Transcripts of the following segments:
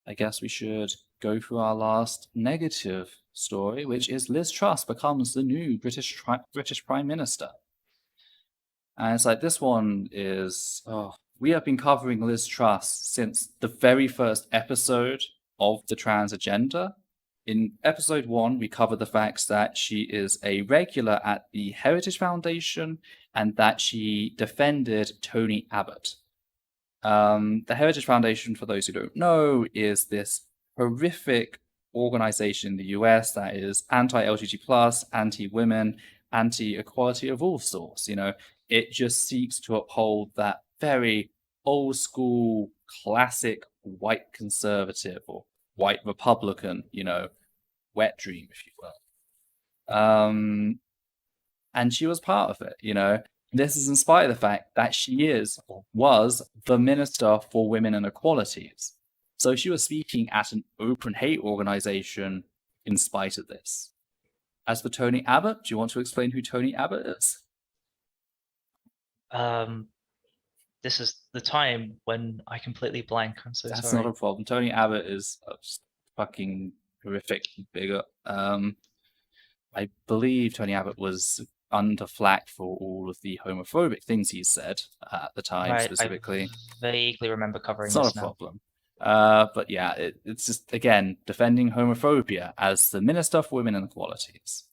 I guess we should go through our last negative story, which is Liz Truss becomes the new British Prime Minister. And it's like this one is we have been covering Liz Truss since the very first episode of the trans agenda. In episode 1, we covered the facts that she is a regular at the Heritage Foundation and that she defended Tony Abbott. The Heritage Foundation, for those who don't know, is this horrific organization in the US that is anti-LGBT+, anti-women, anti-equality of all sorts. It just seeks to uphold that very old school, classic white conservative or white Republican, wet dream, if you will. And she was part of it. This is in spite of the fact that she was the Minister for Women and Equalities. So she was speaking at an open hate organization in spite of this. As for Tony Abbott, do you want to explain who Tony Abbott is? This is the time when I completely blank. I'm so That's sorry. not a problem. Tony Abbott is a fucking horrific bigot. I believe Tony Abbott was under flack for all of the homophobic things he said at the time, Right, specifically. I vaguely remember covering It's not this a now. problem. But yeah, it's just, again, defending homophobia as the Minister for Women and Equalities.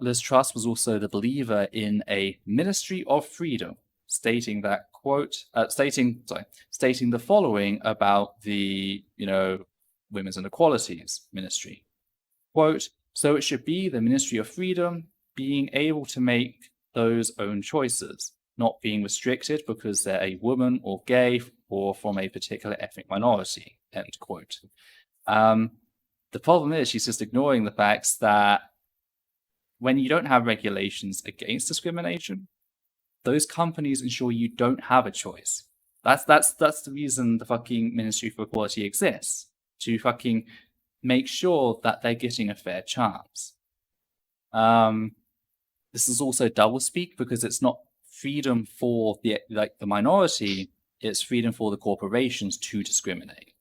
Liz Truss was also the believer in a Ministry of Freedom, stating that, quote, stating the following about the, Women's and Equalities Ministry. Quote, so it should be the Ministry of Freedom, being able to make those own choices, not being restricted because they're a woman or gay or from a particular ethnic minority, end quote. The problem is she's just ignoring the facts that when you don't have regulations against discrimination, those companies ensure you don't have a choice. That's the reason the fucking Ministry for Equality exists, to fucking make sure that they're getting a fair chance. This is also doublespeak because it's not freedom for the minority, it's freedom for the corporations to discriminate.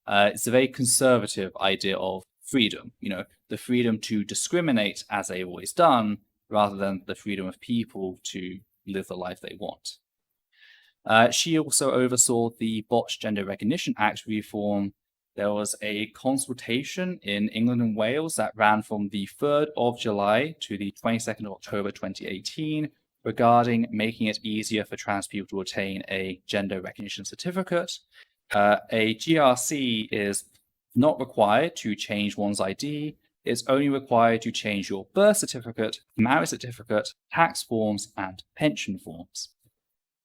It's a very conservative idea of freedom, the freedom to discriminate as they've always done, rather than the freedom of people to live the life they want. She also oversaw the Botched Gender Recognition Act reform. There was a consultation in England and Wales that ran from the 3rd of July to the 22nd of October 2018 regarding making it easier for trans people to obtain a gender recognition certificate. A GRC is not required to change one's ID. It's only required to change your birth certificate, marriage certificate, tax forms, and pension forms.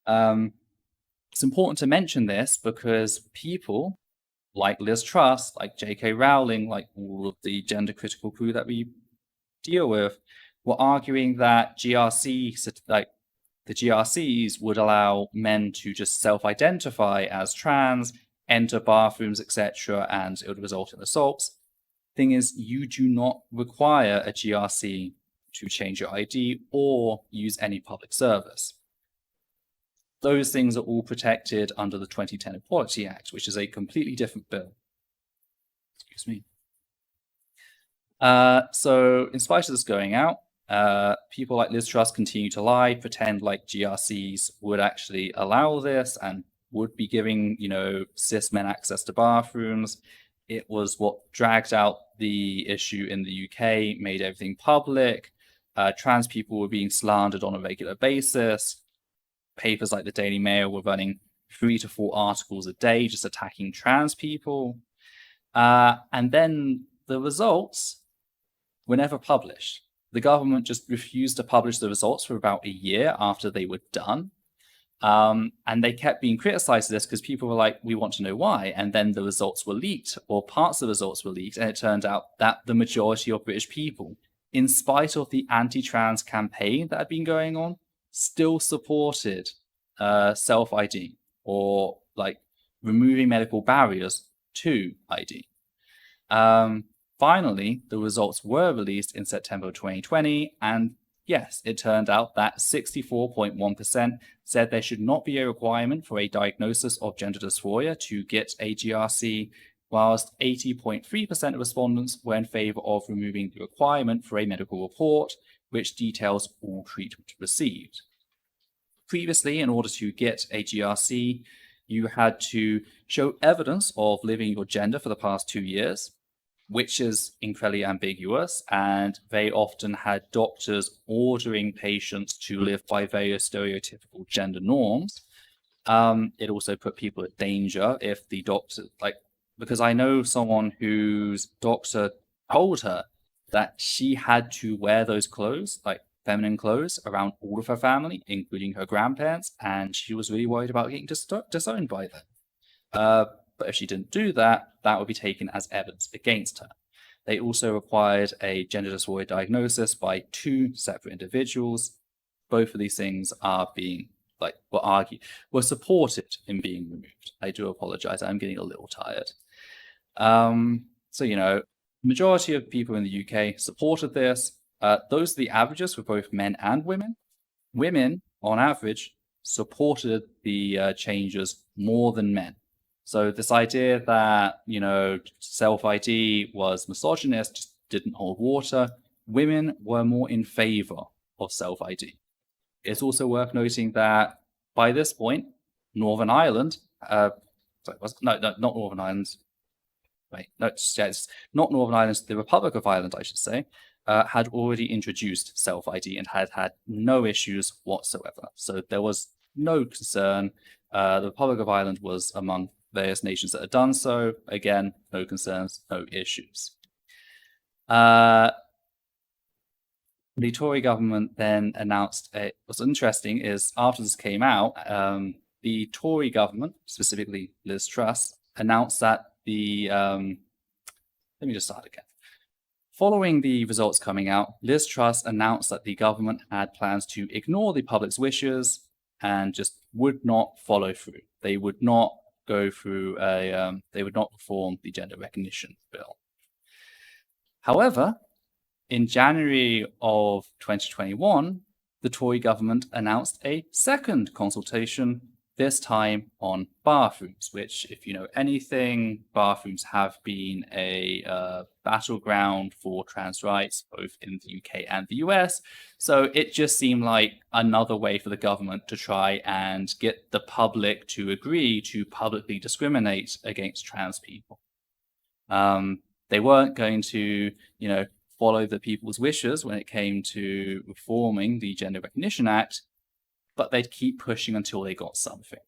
It's important to mention this because people like Liz Truss, like J.K. Rowling, like all of the gender critical crew that we deal with, were arguing that the GRCs would allow men to just self-identify as trans, enter bathrooms, etc., and it would result in assaults. Thing is, you do not require a GRC to change your ID or use any public service. Those things are all protected under the 2010 Equality Act, which is a completely different bill. Excuse me. So in spite of this going out, people like Liz Truss continue to lie, pretend like GRCs would actually allow this and would be giving, cis men access to bathrooms. It was what dragged out the issue in the UK, made everything public. Trans people were being slandered on a regular basis. Papers like the Daily Mail were running 3 to 4 articles a day just attacking trans people. And then the results were never published. The government just refused to publish the results for about a year after they were done. And they kept being criticized for this because people were like, we want to know why. And then the results were leaked, or parts of the results were leaked. And it turned out that the majority of British people, in spite of the anti-trans campaign that had been going on, still supported self-ID or like removing medical barriers to ID. Finally, the results were released in September 2020, and yes, it turned out that 64.1% said there should not be a requirement for a diagnosis of gender dysphoria to get a GRC, whilst 80.3% of respondents were in favor of removing the requirement for a medical report, which details all treatment received. Previously, in order to get a GRC, you had to show evidence of living your gender for the past 2 years, which is incredibly ambiguous, and they often had doctors ordering patients to live by various stereotypical gender norms. It also put people at danger if the doctor, because I know someone whose doctor told her that she had to wear those clothes, like feminine clothes, around all of her family, including her grandparents, and she was really worried about getting disowned by them. But if she didn't do that, that would be taken as evidence against her. They also required a gender dysphoria diagnosis by 2 separate individuals. Both of these things are being, were supported in being removed. I do apologize, I'm getting a little tired. Majority of people in the UK supported this. Those are the averages for both men and women. Women, on average, supported the changes more than men. So this idea that, self-ID was misogynist just didn't hold water. Women were more in favor of self-ID. It's also worth noting that by this point, Northern Ireland, not Northern Ireland. It's not Northern Ireland, the Republic of Ireland, I should say, had already introduced self-ID and had no issues whatsoever. So there was no concern. The Republic of Ireland was among various nations that had done so. Again, no concerns, no issues. The Tory government then announced, what's interesting is after this came out, the Tory government, specifically Liz Truss, announced that let me just start again. Following the results coming out, Liz Truss announced that the government had plans to ignore the public's wishes and just would not follow through. They would not go through they would not reform the gender recognition bill. However, in January of 2021, the Tory government announced a second consultation, this time on bathrooms, which, if you know anything, bathrooms have been a battleground for trans rights, both in the UK and the US. So it just seemed like another way for the government to try and get the public to agree to publicly discriminate against trans people. They weren't going to, follow the people's wishes when it came to reforming the Gender Recognition Act, but they'd keep pushing until they got something.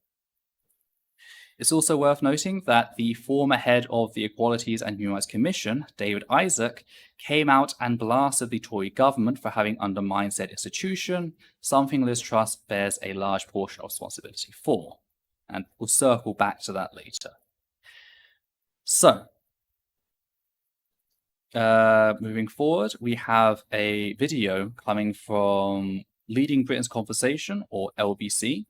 It's also worth noting that the former head of the Equalities and Human Rights Commission, David Isaac, came out and blasted the Tory government for having undermined said institution, something Liz Truss bears a large portion of responsibility for. And we'll circle back to that later. So, moving forward, we have a video coming from Leading Britain's Conversation, or LBC,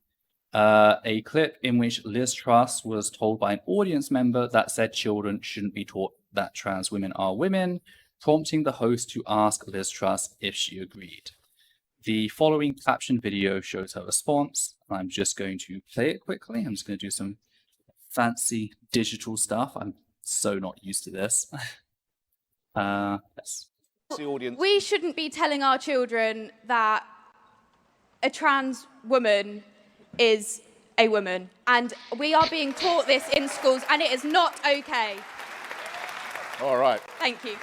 a clip in which Liz Truss was told by an audience member that said children shouldn't be taught that trans women are women, prompting the host to ask Liz Truss if she agreed. The following captioned video shows her response. I'm just going to play it quickly. I'm just going to do some fancy digital stuff. I'm so not used to this. Yes. We shouldn't be telling our children that a trans woman is a woman, and we are being taught this in schools, and it is not okay. All right. Thank you.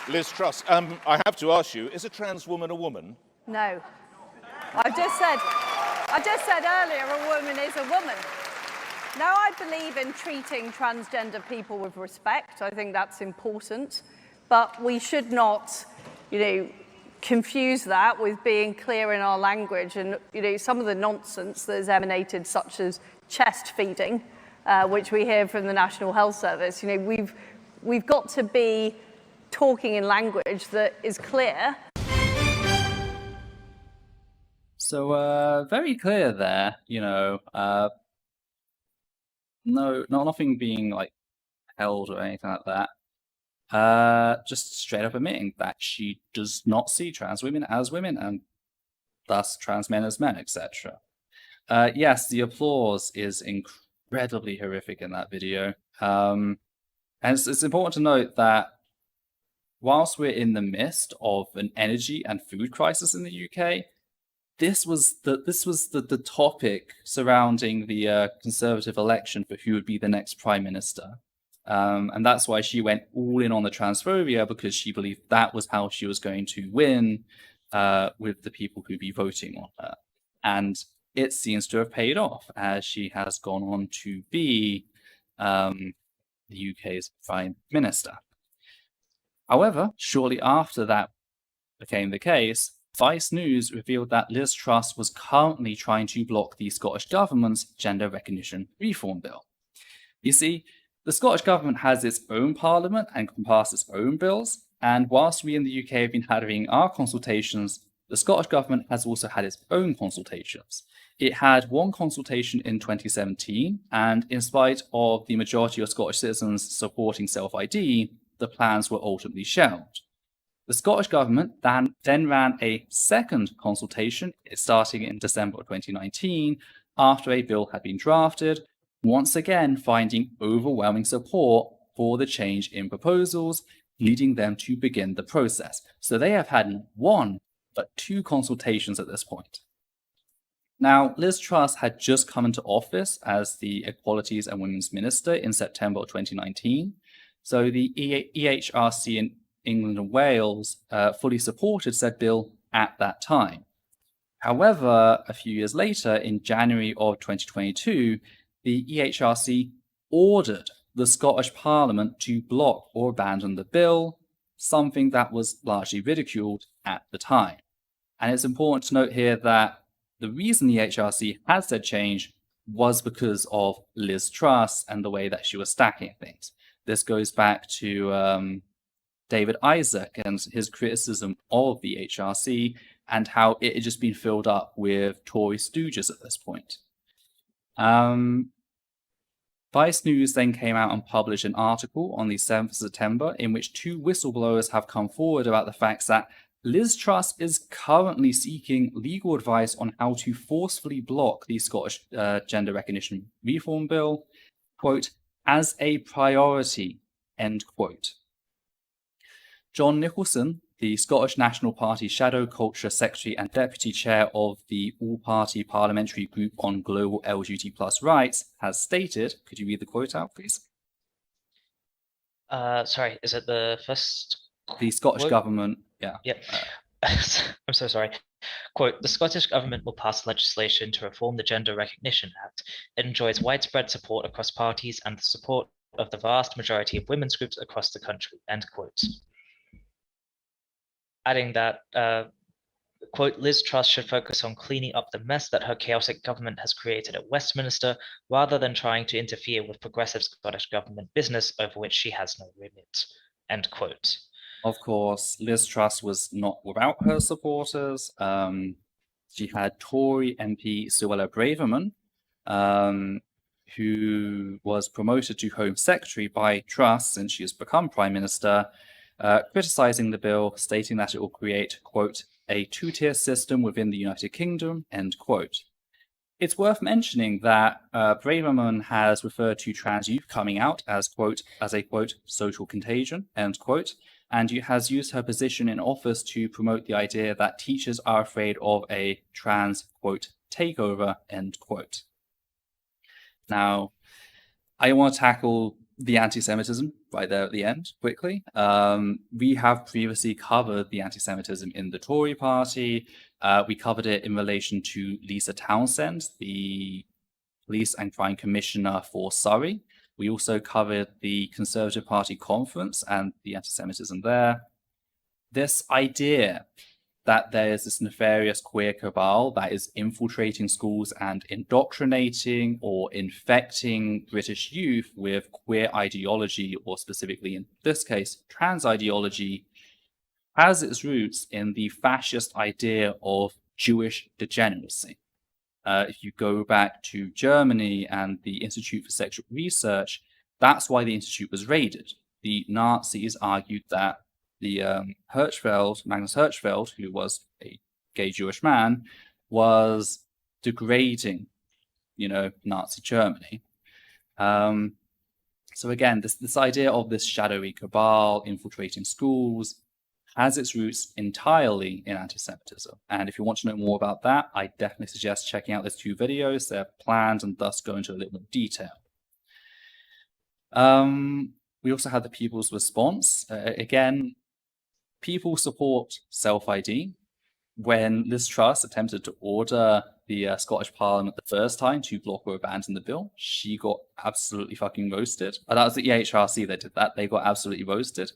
Liz Truss, I have to ask you, is a trans woman a woman? No. I just said earlier a woman is a woman. No, I believe in treating transgender people with respect. I think that's important. But we should not, confuse that with being clear in our language. And, some of the nonsense that has emanated, such as chest feeding, which we hear from the National Health Service, we've got to be talking in language that is clear. So very clear there, nothing being held or anything like that. just straight up admitting that she does not see trans women as women and thus trans men as men, etc. Yes, the applause is incredibly horrific in that video. And it's important to note that whilst we're in the midst of an energy and food crisis in the UK, this was the topic surrounding the Conservative election for who would be the next Prime Minister. And that's why she went all in on the transphobia, because she believed that was how she was going to win with the people who'd be voting on her. And it seems to have paid off, as she has gone on to be the UK's Prime Minister. However, shortly after that became the case, Vice News revealed that Liz Truss was currently trying to block the Scottish Government's Gender Recognition Reform Bill. You see, the Scottish Government has its own parliament and can pass its own bills, and whilst we in the UK have been having our consultations, the Scottish Government has also had its own consultations. It had one consultation in 2017, and in spite of the majority of Scottish citizens supporting self-ID, the plans were ultimately shelved. The Scottish Government then ran a second consultation, starting in December of 2019, after a bill had been drafted, once again finding overwhelming support for the change in proposals, leading them to begin the process. So they have had not one, but two consultations at this point. Now, Liz Truss had just come into office as the Equalities and Women's Minister in September of 2019. So the EHRC in England and Wales fully supported said bill at that time. However, a few years later, in January of 2022, the EHRC ordered the Scottish Parliament to block or abandon the bill, something that was largely ridiculed at the time. And it's important to note here that the reason the EHRC had said change was because of Liz Truss and the way that she was stacking things. This goes back to David Isaac and his criticism of the HRC and how it had just been filled up with Tory stooges at this point. Vice News then came out and published an article on the 7th of September in which two whistleblowers have come forward about the fact that Liz Truss is currently seeking legal advice on how to forcefully block the Scottish Gender Recognition Reform Bill, quote, as a priority, end quote. John Nicholson, the Scottish National Party Shadow Culture Secretary and Deputy Chair of the All-Party Parliamentary Group on Global LGBT+ Rights, has stated, could you read the quote out, please? Sorry, is it the first The Scottish quote? Government, yeah. Yep. I'm so sorry. Quote, the Scottish Government will pass legislation to reform the Gender Recognition Act. It enjoys widespread support across parties and the support of the vast majority of women's groups across the country, end quote. Adding that, quote, Liz Truss should focus on cleaning up the mess that her chaotic government has created at Westminster, rather than trying to interfere with progressive Scottish government business over which she has no remit, end quote. Of course, Liz Truss was not without her supporters. She had Tory MP Suella Braverman, who was promoted to Home Secretary by Truss since she has become Prime Minister, criticizing the bill, stating that it will create, quote, a two-tier system within the United Kingdom, end quote. It's worth mentioning that Braverman has referred to trans youth coming out as, quote, as a, quote, social contagion, end quote, and has used her position in office to promote the idea that teachers are afraid of a trans, quote, takeover, end quote. Now, I want to tackle the anti-Semitism right there at the end, quickly. We have previously covered the anti-Semitism in the Tory party. We covered it in relation to Lisa Townsend, the Police and Crime Commissioner for Surrey. We also covered the Conservative Party conference and the anti-Semitism there. This idea that there is this nefarious queer cabal that is infiltrating schools and indoctrinating or infecting British youth with queer ideology, or specifically in this case, trans ideology, has its roots in the fascist idea of Jewish degeneracy. If you go back to Germany and the Institute for Sexual Research, that's why the institute was raided. the Nazis argued that the Magnus Hirschfeld, who was a gay Jewish man, was degrading, Nazi Germany. So again, this idea of this shadowy cabal infiltrating schools has its roots entirely in anti-Semitism. And if you want to know more about that, I definitely suggest checking out those 2 videos. They're planned and thus go into a little more detail. We also had the people's response. Again, people support self-ID. When Liz Truss attempted to order the Scottish Parliament the first time to block or abandon the bill, she got absolutely fucking roasted. That was the EHRC that did that. They got absolutely roasted.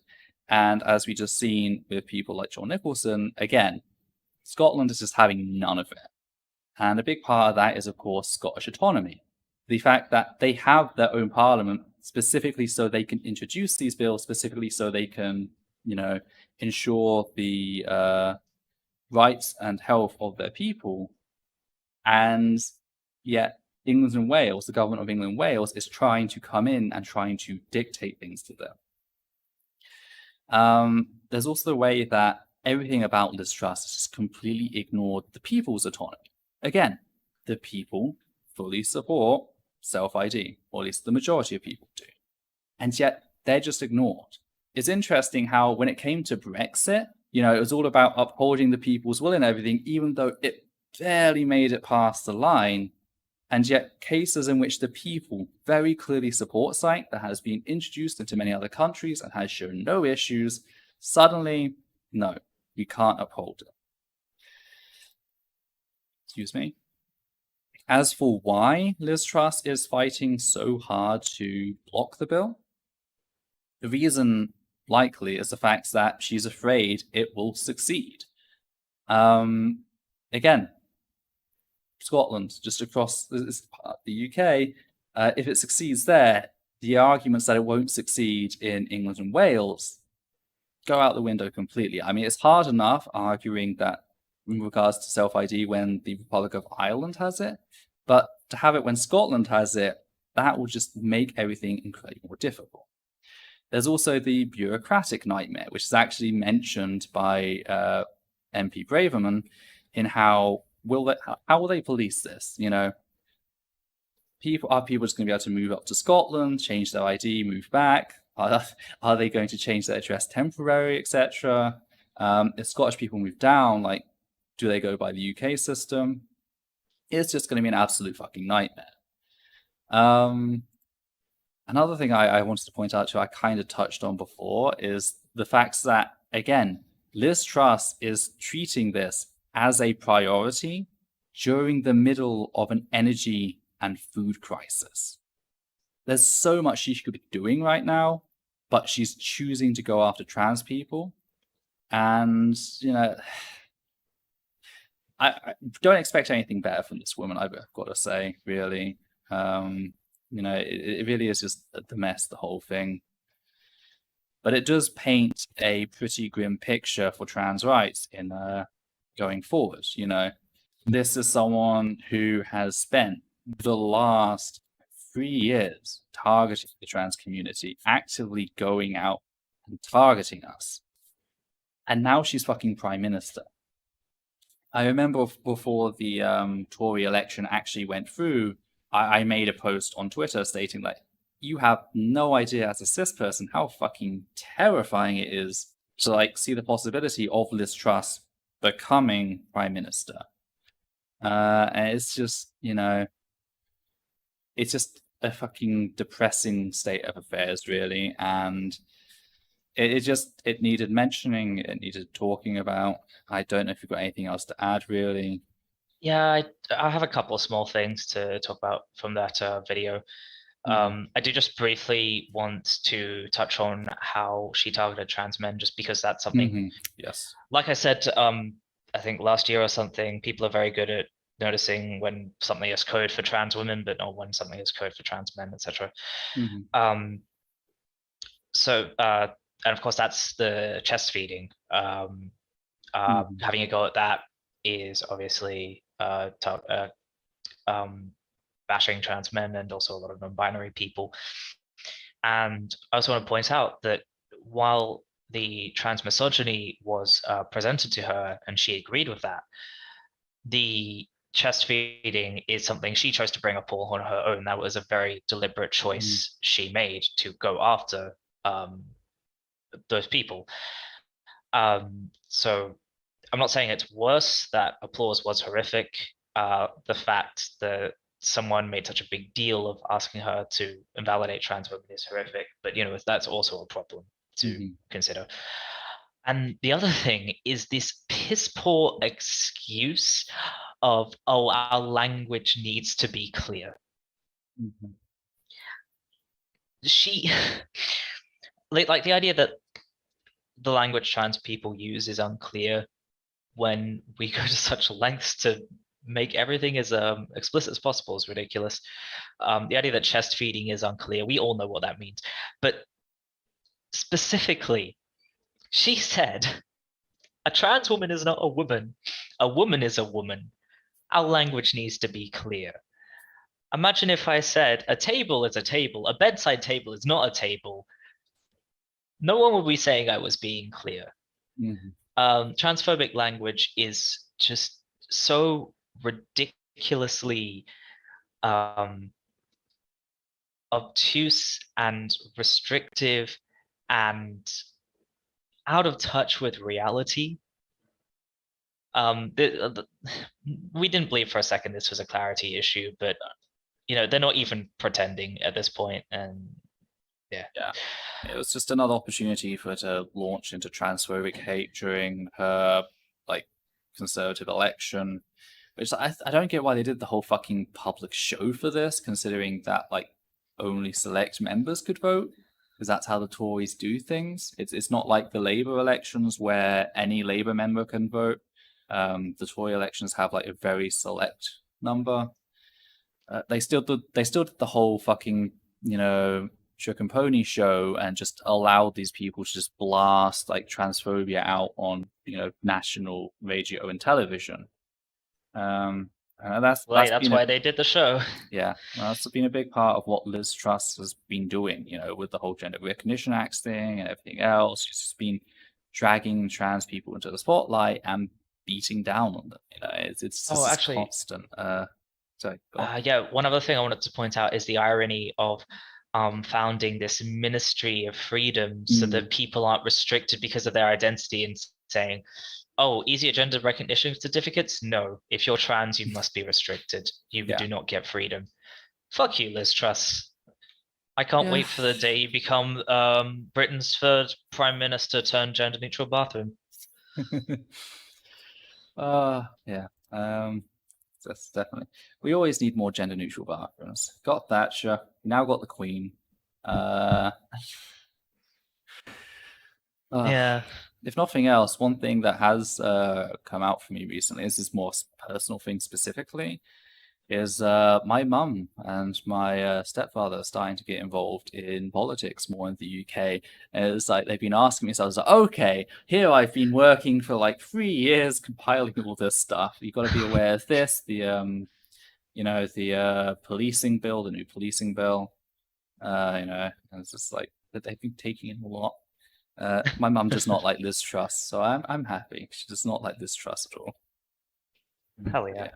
And as we just seen with people like John Nicholson, again, Scotland is just having none of it. And a big part of that is, of course, Scottish autonomy. The fact that they have their own parliament specifically so they can introduce these bills, specifically so they can, ensure the rights and health of their people. And yet England and Wales, the government of England and Wales, is trying to come in and trying to dictate things to them. There's also the way that everything about Liz Truss has just completely ignored the people's autonomy. Again, the people fully support self-ID, or at least the majority of people do. And yet they're just ignored. It's interesting how when it came to Brexit, it was all about upholding the people's will and everything, even though it barely made it past the line. And yet cases in which the people very clearly support something that has been introduced into many other countries and has shown no issues, suddenly, no, we can't uphold it. Excuse me. As for why Liz Truss is fighting so hard to block the bill, the reason likely is the fact that she's afraid it will succeed. Again, Scotland, just across this part of the UK, if it succeeds there, the arguments that it won't succeed in England and Wales go out the window completely. I mean, it's hard enough arguing that in regards to self-ID when the Republic of Ireland has it, but to have it when Scotland has it, that will just make everything incredibly more difficult. There's also the bureaucratic nightmare, which is actually mentioned by MP Braverman in how will they police this? Are people just going to be able to move up to Scotland, change their ID, move back? Are they going to change their address temporary, etc.? If Scottish people move down, do they go by the UK system? It's just going to be an absolute fucking nightmare. Another thing I wanted to point out to, I kind of touched on before, is the fact that, again, Liz Truss is treating this as a priority during the middle of an energy and food crisis. There's so much she could be doing right now, but she's choosing to go after trans people. And, I don't expect anything better from this woman, I've got to say, really. It really is just the mess, the whole thing. But it does paint a pretty grim picture for trans rights in going forward. This is someone who has spent the last 3 years targeting the trans community, actively going out and targeting us. And now she's fucking Prime Minister. I remember before the Tory election actually went through, I made a post on Twitter stating you have no idea as a cis person how fucking terrifying it is to see the possibility of Liz Truss becoming Prime Minister. And it's just, it's just a fucking depressing state of affairs, really. And it needed mentioning, it needed talking about. I don't know if you've got anything else to add, really. Yeah, I have a couple of small things to talk about from that video. I do just briefly want to touch on how she targeted trans men, just because that's something. Yes. Like I said, I think last year or something, people are very good at noticing when something is code for trans women, but not when something is code for trans men, etc. And of course, that's the chest feeding. Having a go at that is obviously bashing trans men and also a lot of non-binary people. And I also want to point out that while the trans misogyny was presented to her and she agreed with that, the chest feeding is something she chose to bring up all on her own. That was a very deliberate choice she made to go after those people. So I'm not saying it's worse. That applause was horrific. The fact that someone made such a big deal of asking her to invalidate trans women is horrific, but that's also a problem to consider. And the other thing is this piss poor excuse of, oh, our language needs to be clear. She like the idea that the language trans people use is unclear when we go to such lengths to make everything as explicit as possible is ridiculous. The idea that chest feeding is unclear, we all know what that means. But specifically, she said, a trans woman is not a woman is a woman. Our language needs to be clear. Imagine if I said, a table is a table, a bedside table is not a table. No one would be saying I was being clear. Transphobic language is just so ridiculously obtuse and restrictive and out of touch with reality. We didn't believe for a second this was a clarity issue, but they're not even pretending at this point, and yeah. It was just another opportunity for her to launch into transphobic hate during her conservative election, which I don't get why they did the whole fucking public show for this, considering that only select members could vote, because that's how the Tories do things. It's not like the Labour elections where any Labour member can vote. The Tory elections have a very select number. They still did the whole fucking Shook and Pony show and just allowed these people to just blast transphobia out on national radio and television. That's why they did the show. Yeah, that's been a big part of what Liz Truss has been doing, with the whole Gender Recognition Act thing and everything else. She's just been dragging trans people into the spotlight and beating down on them. It's just actually, constant. Sorry, go on. Yeah, one other thing I wanted to point out is the irony of founding this Ministry of Freedom so that people aren't restricted because of their identity, and saying, oh, easier gender recognition certificates? No, if you're trans, you must be restricted. You do not get freedom. Fuck you, Liz Truss. I can't wait for the day you become Britain's third prime minister turned gender neutral bathroom. Yeah. That's definitely. We always need more gender neutral bathrooms. Got Thatcher. Now got the Queen. Yeah. If nothing else, one thing that has come out for me recently, this is more personal thing specifically, is my mum and my stepfather are starting to get involved in politics more in the UK. And it's they've been asking me, so I was like, okay, here I've been working for 3 years compiling all this stuff. You've got to be aware of this, the policing bill, the new policing bill. And it's just that they've been taking in a lot. My mum does not like Liz Truss, so I'm happy. She does not like Liz Truss at all. Hell yeah.